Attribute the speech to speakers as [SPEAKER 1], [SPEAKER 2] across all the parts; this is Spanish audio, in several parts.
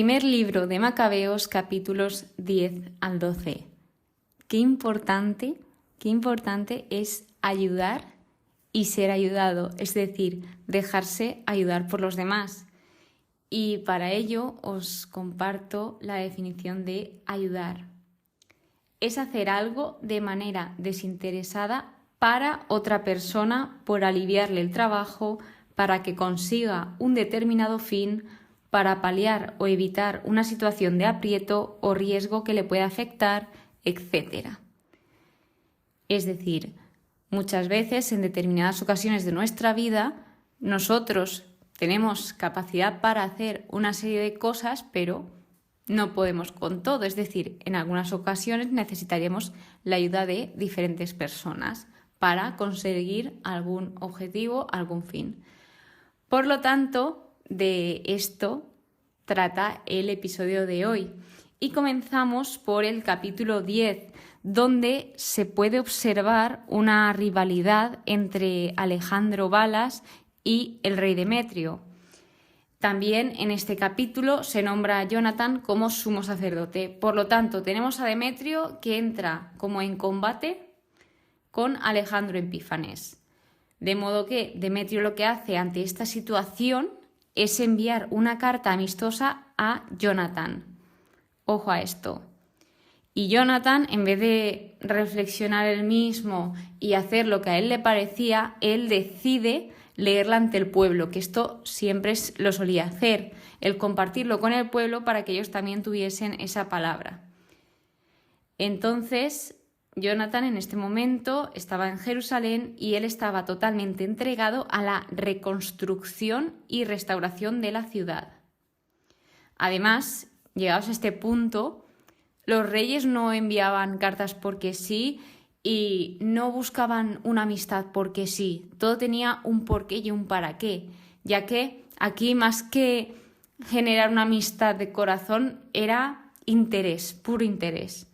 [SPEAKER 1] Primer libro de Macabeos, capítulos 10 al 12. Qué importante es ayudar y ser ayudado, es decir, dejarse ayudar por los demás. Y para ello os comparto la definición de ayudar. Es hacer algo de manera desinteresada para otra persona por aliviarle el trabajo, para que consiga un determinado fin, para paliar o evitar una situación de aprieto o riesgo que le pueda afectar, etc. Es decir, muchas veces en determinadas ocasiones de nuestra vida nosotros tenemos capacidad para hacer una serie de cosas, pero no podemos con todo. Es decir, en algunas ocasiones necesitaríamos la ayuda de diferentes personas para conseguir algún objetivo, algún fin. Por lo tanto, de esto trata el episodio de hoy. Y comenzamos por el capítulo 10, donde se puede observar una rivalidad entre Alejandro Balas y el rey Demetrio. También en este capítulo se nombra a Jonatán como sumo sacerdote. Por lo tanto, tenemos a Demetrio que entra como en combate con Alejandro Epífanes. De modo que Demetrio lo que hace ante esta situación es enviar una carta amistosa a Jonatán. Ojo a esto. Y Jonatán, en vez de reflexionar él mismo y hacer lo que a él le parecía, él decide leerla ante el pueblo, que esto siempre lo solía hacer, el compartirlo con el pueblo para que ellos también tuviesen esa palabra. Entonces, Jonatán en este momento estaba en Jerusalén y él estaba totalmente entregado a la reconstrucción y restauración de la ciudad. Además, llegados a este punto, los reyes no enviaban cartas porque sí y no buscaban una amistad porque sí. Todo tenía un porqué y un para qué, ya que aquí más que generar una amistad de corazón era interés, puro interés.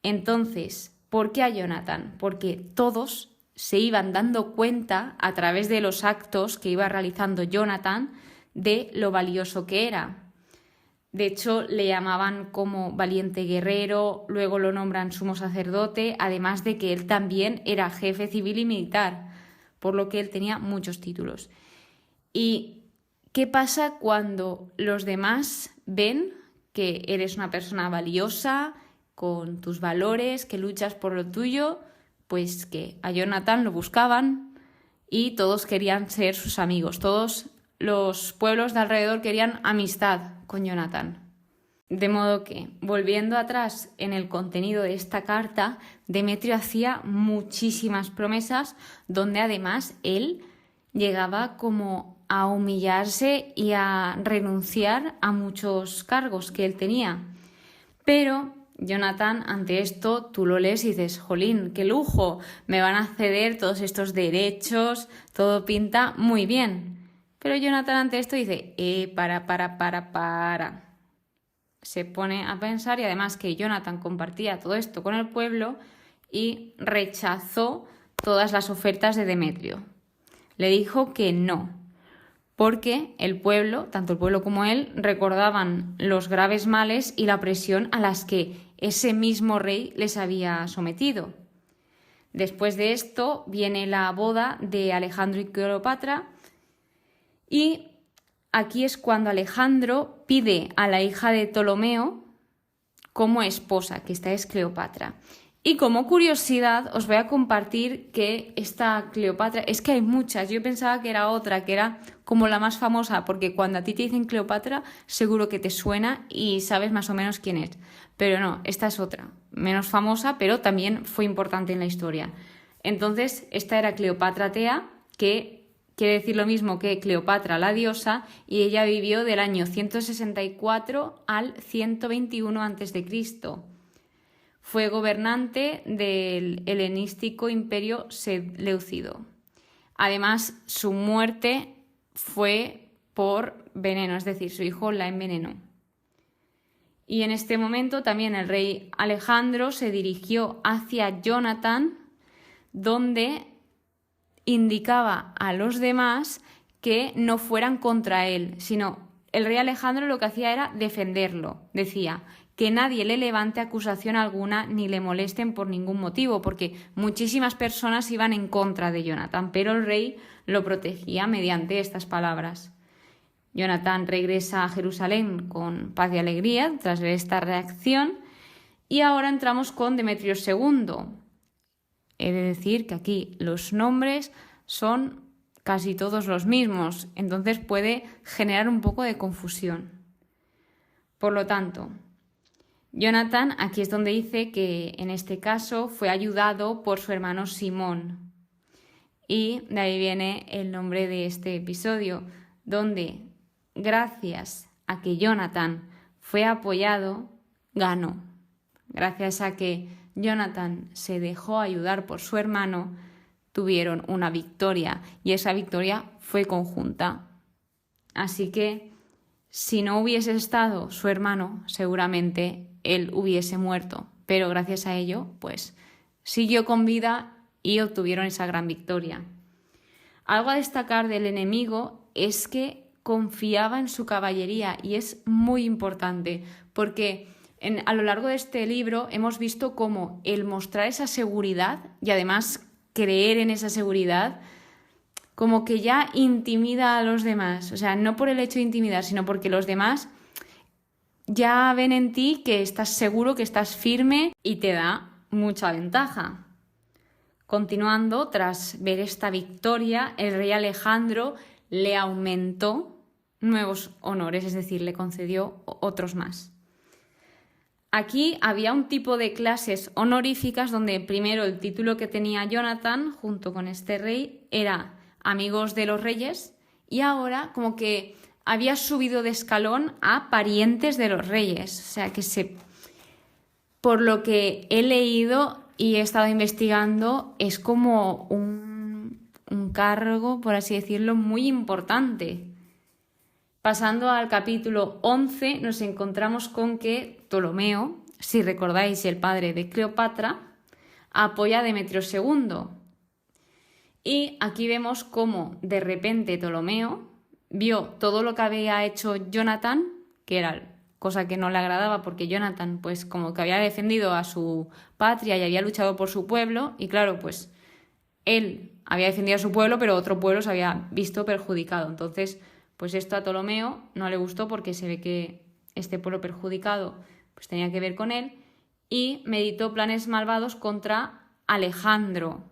[SPEAKER 1] Entonces, ¿por qué a Jonatán? Porque todos se iban dando cuenta a través de los actos que iba realizando Jonatán de lo valioso que era. De hecho, le llamaban como valiente guerrero, luego lo nombran sumo sacerdote, además de que él también era jefe civil y militar, por lo que él tenía muchos títulos. ¿Y qué pasa cuando los demás ven que eres una persona valiosa, con tus valores, que luchas por lo tuyo? Pues que a Jonatán lo buscaban y todos querían ser sus amigos. Todos los pueblos de alrededor querían amistad con Jonatán. De modo que, volviendo atrás en el contenido de esta carta, Demetrio hacía muchísimas promesas donde además él llegaba como a humillarse y a renunciar a muchos cargos que él tenía. Pero Jonatán, ante esto, tú lo lees y dices, jolín, qué lujo, me van a ceder todos estos derechos, todo pinta muy bien. Pero Jonatán ante esto dice, para. Se pone a pensar y además que Jonatán compartía todo esto con el pueblo y rechazó todas las ofertas de Demetrio. Le dijo que no, porque el pueblo, tanto el pueblo como él, recordaban los graves males y la opresión a las que ese mismo rey les había sometido. Después de esto viene la boda de Alejandro y Cleopatra y aquí es cuando Alejandro pide a la hija de Ptolomeo como esposa, que esta es Cleopatra. Y como curiosidad os voy a compartir que esta Cleopatra, es que hay muchas, yo pensaba que era otra, que era como la más famosa, porque cuando a ti te dicen Cleopatra seguro que te suena y sabes más o menos quién es. Pero no, esta es otra, menos famosa, pero también fue importante en la historia. Entonces, esta era Cleopatra Tea, que quiere decir lo mismo que Cleopatra la diosa, y ella vivió del año 164 al 121 a.C. Fue gobernante del helenístico imperio seleucido. Además, su muerte fue por veneno, es decir, su hijo la envenenó. Y en este momento también el rey Alejandro se dirigió hacia Jonatán, donde indicaba a los demás que no fueran contra él, sino el rey Alejandro lo que hacía era defenderlo. Decía que nadie le levante acusación alguna ni le molesten por ningún motivo, porque muchísimas personas iban en contra de Jonatán, pero el rey lo protegía mediante estas palabras. Jonatán regresa a Jerusalén con paz y alegría tras ver esta reacción y ahora entramos con Demetrio II. He de decir que aquí los nombres son casi todos los mismos, entonces puede generar un poco de confusión. Por lo tanto, Jonatán aquí es donde dice que en este caso fue ayudado por su hermano Simón. Y de ahí viene el nombre de este episodio, donde gracias a que Jonatán fue apoyado, ganó. Gracias a que Jonatán se dejó ayudar por su hermano, tuvieron una victoria y esa victoria fue conjunta. Así que si no hubiese estado su hermano, seguramente él hubiese muerto, pero gracias a ello, pues siguió con vida y obtuvieron esa gran victoria. Algo a destacar del enemigo es que confiaba en su caballería y es muy importante porque a lo largo de este libro hemos visto cómo el mostrar esa seguridad y además creer en esa seguridad como que ya intimida a los demás, o sea, no por el hecho de intimidar, sino porque los demás ya ven en ti que estás seguro, que estás firme y te da mucha ventaja. Continuando, tras ver esta victoria, el rey Alejandro le aumentó nuevos honores, es decir, le concedió otros más. Aquí había un tipo de clases honoríficas donde primero el título que tenía Jonatán junto con este rey era amigos de los reyes y ahora como que había subido de escalón a parientes de los reyes. O sea que por lo que he leído y he estado investigando, es como un cargo, por así decirlo, muy importante. Pasando al capítulo 11, nos encontramos con que Ptolomeo, si recordáis el padre de Cleopatra, apoya a Demetrio II. Y aquí vemos cómo de repente Ptolomeo vio todo lo que había hecho Jonatán, que era cosa que no le agradaba porque Jonatán pues como que había defendido a su patria y había luchado por su pueblo y claro, pues él había defendido a su pueblo pero otro pueblo se había visto perjudicado. Entonces, pues esto a Ptolomeo no le gustó porque se ve que este pueblo perjudicado pues tenía que ver con él y meditó planes malvados contra Alejandro.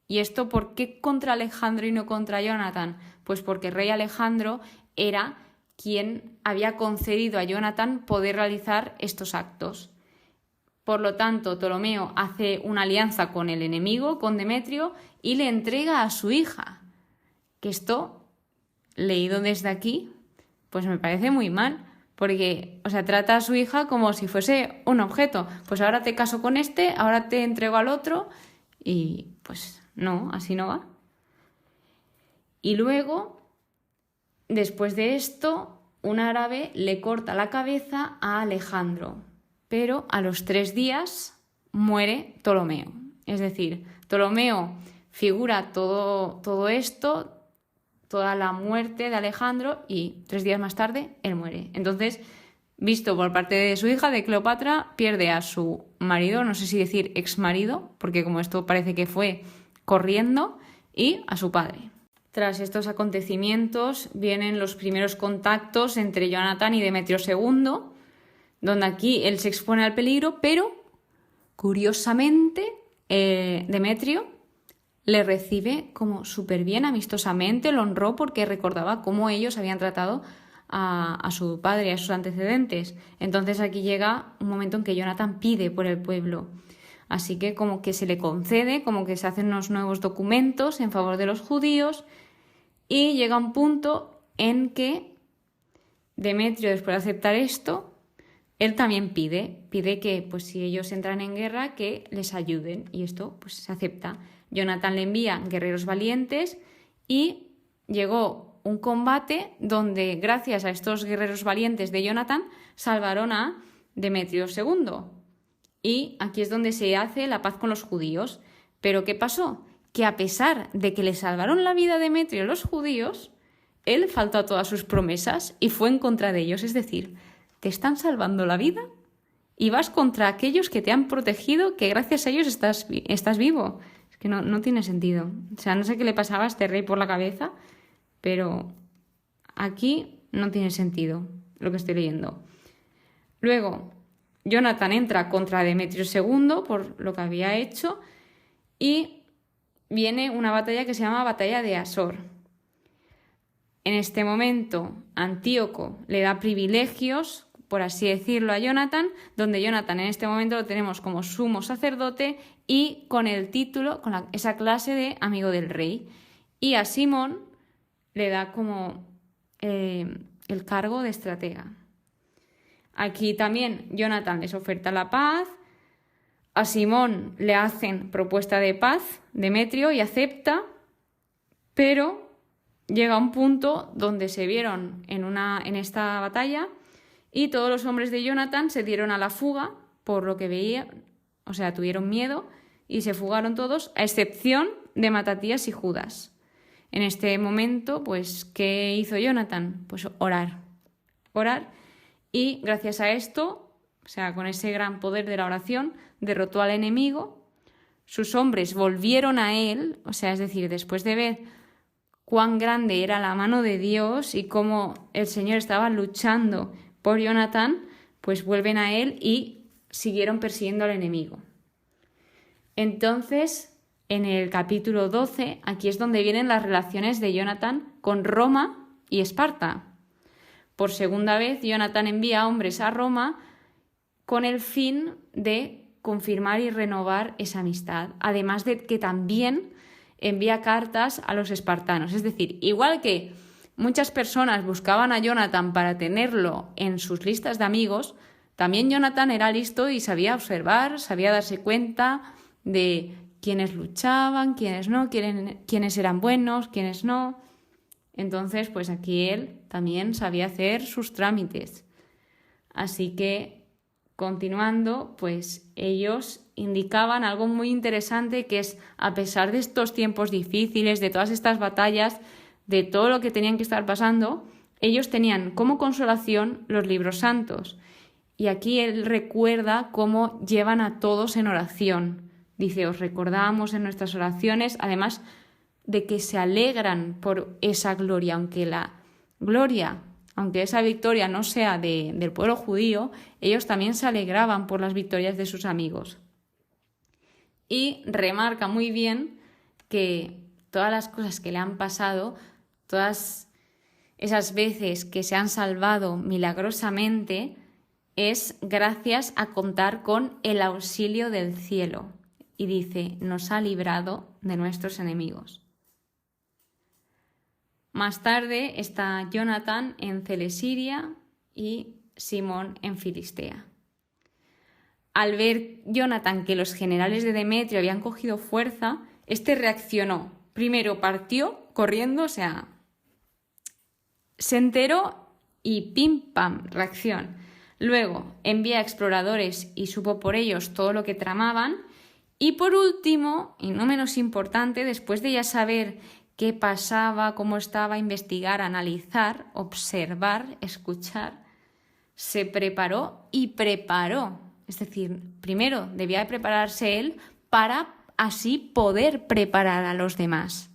[SPEAKER 1] ¿Y esto por qué contra Alejandro y no contra Jonatán? Pues porque el rey Alejandro era quien había concedido a Jonatán poder realizar estos actos. Por lo tanto, Ptolomeo hace una alianza con el enemigo, con Demetrio, y le entrega a su hija. Que esto, leído desde aquí, pues me parece muy mal, porque, o sea, trata a su hija como si fuese un objeto. Pues ahora te caso con este, ahora te entrego al otro, y pues no, así no va. Y luego, después de esto, un árabe le corta la cabeza a Alejandro, pero a los 3 días muere Ptolomeo. Es decir, Ptolomeo figura todo esto, toda la muerte de Alejandro y 3 días más tarde él muere. Entonces, visto por parte de su hija, de Cleopatra, pierde a su marido, no sé si decir exmarido, porque como esto parece que fue corriendo, y a su padre. Tras estos acontecimientos vienen los primeros contactos entre Jonatán y Demetrio II, donde aquí él se expone al peligro, pero curiosamente Demetrio le recibe como súper bien, amistosamente, lo honró porque recordaba cómo ellos habían tratado a su padre y a sus antecedentes. Entonces aquí llega un momento en que Jonatán pide por el pueblo. Así que como que se le concede, como que se hacen unos nuevos documentos en favor de los judíos y llega un punto en que Demetrio, después de aceptar esto, él también pide que pues si ellos entran en guerra que les ayuden y esto pues se acepta. Jonatán le envía guerreros valientes y llegó un combate donde gracias a estos guerreros valientes de Jonatán salvaron a Demetrio II. Y aquí es donde se hace la paz con los judíos. ¿Pero qué pasó? Que a pesar de que le salvaron la vida a Demetrio los judíos, él faltó a todas sus promesas y fue en contra de ellos. Es decir, te están salvando la vida y vas contra aquellos que te han protegido, que gracias a ellos estás vivo. Es que no tiene sentido. O sea, no sé qué le pasaba a este rey por la cabeza, pero aquí no tiene sentido lo que estoy leyendo. Luego, Jonathan entra contra Demetrio II por lo que había hecho y viene una batalla que se llama Batalla de Asor. En este momento, Antíoco le da privilegios, por así decirlo, a Jonathan, donde Jonathan en este momento lo tenemos como sumo sacerdote y con el título, con esa clase de amigo del rey. Y a Simón le da como el cargo de estratega. Aquí también Jonathan les oferta la paz, a Simón le hacen propuesta de paz, Demetrio, y acepta, pero llega un punto donde se vieron en esta batalla y todos los hombres de Jonathan se dieron a la fuga por lo que veían, o sea, tuvieron miedo y se fugaron todos, a excepción de Matatías y Judas. En este momento, pues, ¿qué hizo Jonathan? Pues orar. Y gracias a esto, o sea, con ese gran poder de la oración, derrotó al enemigo. Sus hombres volvieron a él, o sea, es decir, después de ver cuán grande era la mano de Dios y cómo el Señor estaba luchando por Jonathan, pues vuelven a él y siguieron persiguiendo al enemigo. Entonces, en el capítulo 12, aquí es donde vienen las relaciones de Jonathan con Roma y Esparta. Por segunda vez, Jonathan envía hombres a Roma con el fin de confirmar y renovar esa amistad, además de que también envía cartas a los espartanos. Es decir, igual que muchas personas buscaban a Jonathan para tenerlo en sus listas de amigos, también Jonathan era listo y sabía observar, sabía darse cuenta de quiénes luchaban, quiénes no, quiénes eran buenos, quiénes no. Entonces, pues aquí él también sabía hacer sus trámites. Así que, continuando, pues ellos indicaban algo muy interesante, que es, a pesar de estos tiempos difíciles, de todas estas batallas, de todo lo que tenían que estar pasando, ellos tenían como consolación los libros santos. Y aquí él recuerda cómo llevan a todos en oración. Dice, os recordamos en nuestras oraciones, además de que se alegran por esa gloria, aunque esa victoria no sea del pueblo judío, ellos también se alegraban por las victorias de sus amigos. Y remarca muy bien que todas las cosas que le han pasado, todas esas veces que se han salvado milagrosamente, es gracias a contar con el auxilio del cielo. Y dice, nos ha librado de nuestros enemigos. Más tarde está Jonathan en Celesiria y Simón en Filistea. Al ver Jonathan que los generales de Demetrio habían cogido fuerza, este reaccionó. Primero partió corriendo, o sea, se enteró y pim pam, reacción. Luego envía exploradores y supo por ellos todo lo que tramaban. Y por último, y no menos importante, después de ya saber qué pasaba, cómo estaba, investigar, analizar, observar, escuchar, se preparó y preparó. Es decir, primero debía de prepararse él para así poder preparar a los demás.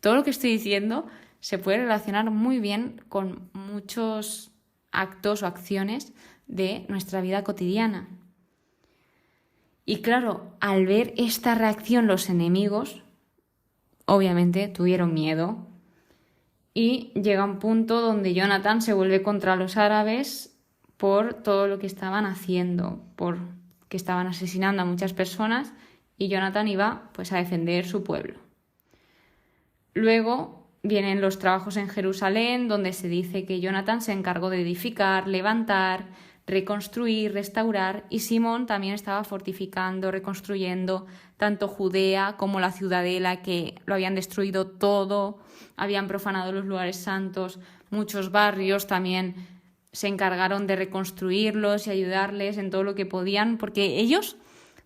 [SPEAKER 1] Todo lo que estoy diciendo se puede relacionar muy bien con muchos actos o acciones de nuestra vida cotidiana. Y claro, al ver esta reacción los enemigos, obviamente tuvieron miedo y llega un punto donde Jonathan se vuelve contra los árabes por todo lo que estaban haciendo, por que estaban asesinando a muchas personas y Jonathan iba pues a defender su pueblo. Luego vienen los trabajos en Jerusalén, donde se dice que Jonathan se encargó de edificar, levantar, reconstruir, restaurar, y Simón también estaba fortificando, reconstruyendo tanto Judea como la ciudadela, que lo habían destruido todo, habían profanado los lugares santos, muchos barrios también se encargaron de reconstruirlos y ayudarles en todo lo que podían, porque ellos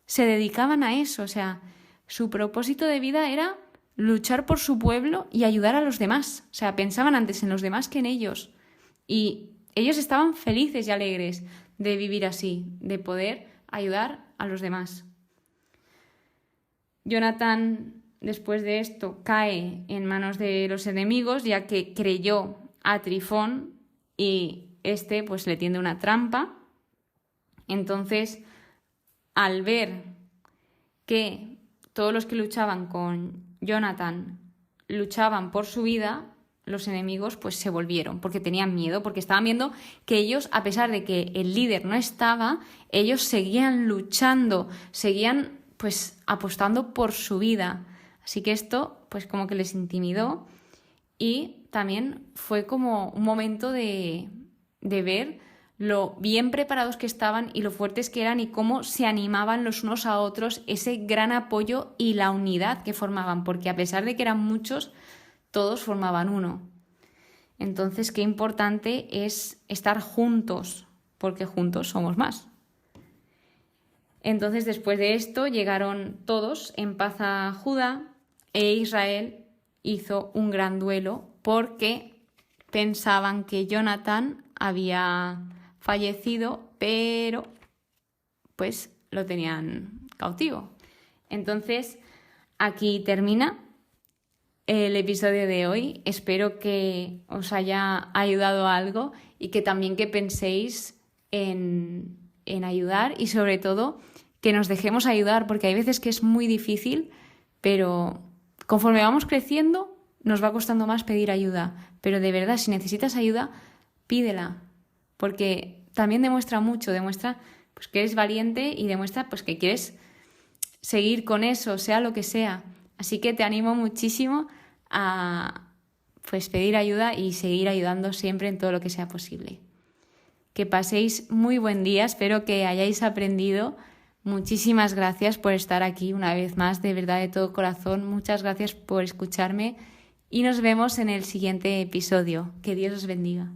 [SPEAKER 1] se dedicaban a eso, o sea, su propósito de vida era luchar por su pueblo y ayudar a los demás. O sea, pensaban antes en los demás que en ellos. Y ellos estaban felices y alegres de vivir así, de poder ayudar a los demás. Jonatán, después de esto, cae en manos de los enemigos, ya que creyó a Trifón y este pues le tiende una trampa. Entonces, al ver que todos los que luchaban con Jonatán luchaban por su vida, los enemigos pues se volvieron porque tenían miedo, porque estaban viendo que ellos, a pesar de que el líder no estaba, ellos seguían luchando, seguían pues apostando por su vida. Así que esto pues como que les intimidó y también fue como un momento de ver lo bien preparados que estaban y lo fuertes que eran y cómo se animaban los unos a otros, ese gran apoyo y la unidad que formaban, porque a pesar de que eran muchos, todos formaban uno. Entonces, qué importante es estar juntos, porque juntos somos más. Entonces, después de esto, llegaron todos en paz a Judá e Israel hizo un gran duelo porque pensaban que Jonatán había fallecido, pero pues lo tenían cautivo. Entonces, aquí termina el episodio de hoy. Espero que os haya ayudado algo y que también que penséis en ayudar y sobre todo que nos dejemos ayudar, porque hay veces que es muy difícil, pero conforme vamos creciendo nos va costando más pedir ayuda. Pero de verdad, si necesitas ayuda, pídela, porque también demuestra mucho, demuestra pues, que eres valiente y demuestra pues, que quieres seguir con eso, sea lo que sea. Así que te animo muchísimo a pues, pedir ayuda y seguir ayudando siempre en todo lo que sea posible. Que paséis muy buen día, espero que hayáis aprendido. Muchísimas gracias por estar aquí una vez más, de verdad, de todo corazón. Muchas gracias por escucharme y nos vemos en el siguiente episodio. Que Dios os bendiga.